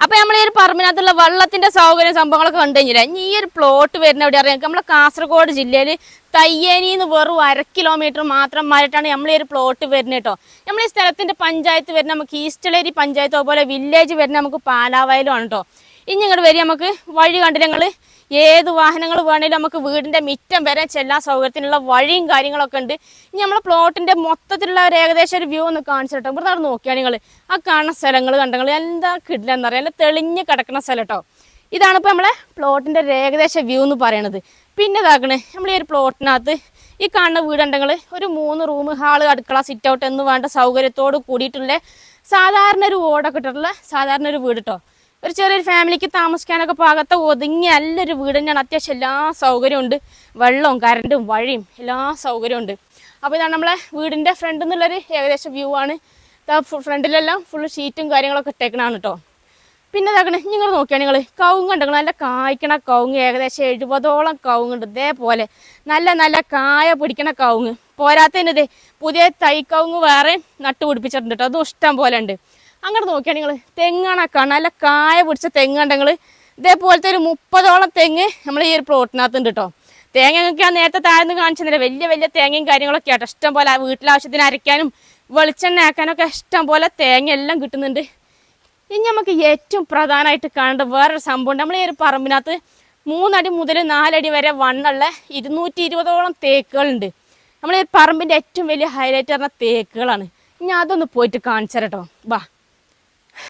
അപ്പൊ നമ്മൾ ഈ ഒരു പറമ്പിനകത്തുള്ള വെള്ളത്തിന്റെ സൗകര്യം സംഭവങ്ങളൊക്കെ കണ്ടു കഴിഞ്ഞില്ല. ഇനി ഈ ഒരു പ്ലോട്ട് വരുന്ന എവിടെ അറിയാം, നമ്മളെ കാസർഗോഡ് ജില്ലയിൽ തയ്യേനിന്ന് വെറും 1/2 കിലോമീറ്റർ മാത്രം മാറിയിട്ടാണ് നമ്മൾ ഈ ഒരു പ്ലോട്ട് വരുന്നത് കേട്ടോ. നമ്മൾ ഈ സ്ഥലത്തിന്റെ പഞ്ചായത്ത് വരുന്ന നമുക്ക് ഈസ്റ്റലേരി പഞ്ചായത്ത്, അതുപോലെ വില്ലേജ് വരുന്ന നമുക്ക് പാലാവയലും ആണ് കേട്ടോ. ഇനി ഇങ്ങോട്ട് വരിക, നമുക്ക് വഴി കണ്ടില്ല നിങ്ങൾ, ഏത് വാഹനങ്ങൾ വേണമെങ്കിലും നമുക്ക് വീടിന്റെ മിറ്റം വരെ ചെല്ലാൻ സൗകര്യത്തിനുള്ള വഴിയും കാര്യങ്ങളൊക്കെ ഉണ്ട്. ഇനി നമ്മളെ പ്ലോട്ടിന്റെ മൊത്തത്തിലുള്ള ഒരു ഏകദേശം ഒരു വ്യൂ ഒന്ന് കാണിച്ചു കേട്ടോ. ഇവിടെ നടന്ന് നോക്കിയാണ് നിങ്ങൾ ആ കാണുന്ന സ്ഥലങ്ങൾ കണ്ടെങ്കിൽ എന്താ കിടിലെന്ന് അറിയാം, നല്ല തെളിഞ്ഞ് കിടക്കുന്ന സ്ഥലം കേട്ടോ. ഇതാണ് ഇപ്പോൾ നമ്മളെ പ്ലോട്ടിന്റെ ഒരു ഏകദേശ വ്യൂ എന്ന് പറയണത്. പിന്നെ ഇതാക്കണേ, നമ്മൾ ഈ ഒരു പ്ലോട്ടിനകത്ത് ഈ കാണുന്ന വീടുണ്ടെങ്കിൽ ഒരു 3 റൂം, ഹാള്, അടുക്കള, സിറ്റ് ഔട്ട് എന്ന് വേണ്ട സൗകര്യത്തോട് കൂടിയിട്ടുള്ള സാധാരണ ഒരു ഓടൊക്കെ ഇട്ടിട്ടുള്ള സാധാരണ ഒരു വീട് കേട്ടോ. ഒരു ചെറിയൊരു ഫാമിലിക്ക് താമസിക്കാനൊക്കെ പാകത്തെ ഒതുങ്ങിയ നല്ലൊരു വീട് തന്നെയാണ്. അത്യാവശ്യം എല്ലാ സൗകര്യവും ഉണ്ട്, വെള്ളവും കറണ്ടും വഴിയും എല്ലാ സൗകര്യവും ഉണ്ട്. അപ്പോൾ ഇതാണ് നമ്മളെ വീടിൻ്റെ ഫ്രണ്ട് എന്നുള്ളൊരു ഏകദേശം വ്യൂ ആണ്. ഫ്രണ്ടിലെല്ലാം ഫുള്ള് ഷീറ്റും കാര്യങ്ങളൊക്കെ ഇട്ടേക്കണാണ് കേട്ടോ. പിന്നെ ഇതാക്കണേ, നിങ്ങൾ നോക്കിയാൽ നിങ്ങൾ കവുങ്ങ് ഉണ്ടെങ്കിൽ നല്ല കായ്ക്കണ കവുങ്ങ്, ഏകദേശം 70ഓളം കവുങ്ങുണ്ട്. ഇതേപോലെ നല്ല നല്ല കായ പിടിക്കണ കവുങ്ങ്. പോരാത്തതിൻ്റെ പുതിയ തൈ കവുങ്ങ് വേറെ നട്ടുപിടിപ്പിച്ചിട്ടുണ്ട് കേട്ടോ, അതും ഇഷ്ടം പോലെ ഉണ്ട്. അങ്ങനെ നോക്കിയാൽ നിങ്ങൾ തെങ്ങാണക്കാണ്, നല്ല കായ പിടിച്ച തെങ്ങുണ്ടെങ്കിൽ ഇതേപോലത്തെ ഒരു 30ഓളം തെങ്ങ് നമ്മൾ ഈ ഒരു പ്ലോട്ടിനകത്തുണ്ട് കേട്ടോ. തേങ്ങയൊക്കെ ഞാൻ നേരത്തെ താഴ്ന്ന് കാണിച്ചിരുന്നില്ല, വലിയ വലിയ തേങ്ങയും കാര്യങ്ങളൊക്കെ ആട്ടോ. ഇഷ്ടം പോലെ വീട്ടിലാവശ്യത്തിന് അരയ്ക്കാനും വെളിച്ചെണ്ണ ആക്കാനൊക്കെ ഇഷ്ടം പോലെ തേങ്ങ എല്ലാം കിട്ടുന്നുണ്ട്. ഇനി നമുക്ക് ഏറ്റവും പ്രധാനമായിട്ട് കാണേണ്ട വേറൊരു സംഭവം, നമ്മൾ ഈ ഒരു പറമ്പിനകത്ത് 3 അടി മുതൽ 4 അടി വരെ വണ്ണുള്ള 220ഓളം തേക്കുകളുണ്ട്. നമ്മൾ ഈ പറമ്പിൻ്റെ ഏറ്റവും വലിയ ഹൈലൈറ്റ് പറഞ്ഞ തേക്കുകളാണ്. ഇനി അതൊന്ന് പോയിട്ട് കാണിച്ചു തരാം കേട്ടോ. വാ.